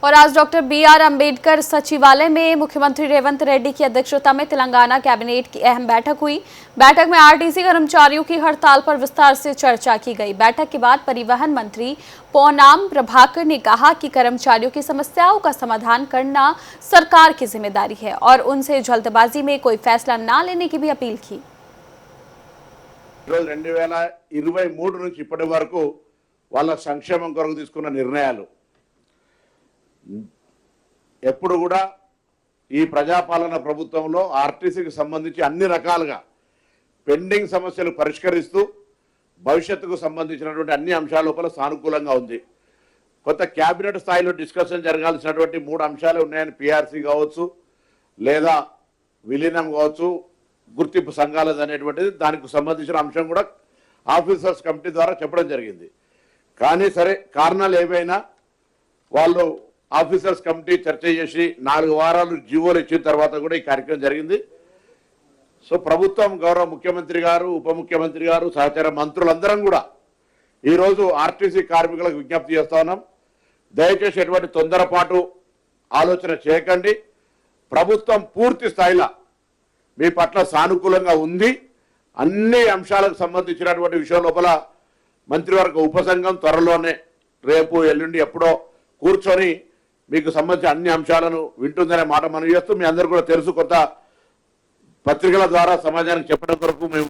और आज doctor B R. Ambedkar सचिवालय में मुख्यमंत्री रेवंत रेड्डी की अध्यक्षता में तेलंगाना कैबिनेट की अहम बैठक हुई। बैठक में आरटीसी कर्मचारियों की हड़ताल पर विस्तार से चर्चा की गई। बैठक के बाद परिवहन मंत्री पोन्नाम प्रभाकर ने कहा कि कर्मचारियों की समस्याओं का समाधान करना सरकार की जिम्मेदारी है और उनसे जल्दबाजी में कोई फैसला न लेने की भी अपील की। 2023 నుంచి ఇప్పటి వరకు వాళ్ళ సంక్షేమం కొరకు తీసుకున్న నిర్ణయాలు ఎప్పుడు కూడా ఈ ప్రజాపాలన ప్రభుత్వంలో ఆర్టీసీకి సంబంధించి అన్ని రకాలుగా పెండింగ్ సమస్యలు పరిష్కరిస్తూ భవిష్యత్తుకు సంబంధించినటువంటి అన్ని అంశాల లోపల సానుకూలంగా ఉంది. కొత్త క్యాబినెట్ స్థాయిలో డిస్కషన్ జరగాల్సినటువంటి 3 అంశాలు ఉన్నాయని పీఆర్సీ కావచ్చు లేదా విలీనం కావచ్చు గుర్తింపు సంఘాలది అనేటువంటిది దానికి సంబంధించిన అంశం కూడా ఆఫీసర్స్ కమిటీ ద్వారా చెప్పడం జరిగింది. కానీ సరే కారణాలు ఏవైనా వాళ్ళు ఆఫీసర్స్ కమిటీ చర్చ చేసి 4 వారాలు జీవోలు ఇచ్చిన తర్వాత కూడా ఈ కార్యక్రమం జరిగింది. సో ప్రభుత్వం గౌరవ ముఖ్యమంత్రి గారు ఉప ముఖ్యమంత్రి గారు సహచార మంత్రులందరం కూడా ఈరోజు ఆర్టీసీ కార్మికులకు విజ్ఞప్తి చేస్తా ఉన్నాం. దయచేసి ఎటువంటి తొందరపాటు ఆలోచన చేయకండి. ప్రభుత్వం పూర్తి స్థాయిలో మీ పట్ల సానుకూలంగా ఉంది. అన్ని అంశాలకు సంబంధించినటువంటి విషయం లోపల మంత్రివర్గ ఉపసంఘం త్వరలోనే రేపు ఎల్లుండి ఎప్పుడో కూర్చొని మీకు సంబంధించిన అన్ని అంశాలను వింటుందనే మాట మనం చేస్తూ మీ అందరూ కూడా తెలుసు, కొత్త పత్రికల ద్వారా సమాజానికి చెప్పడం కొరకు మేము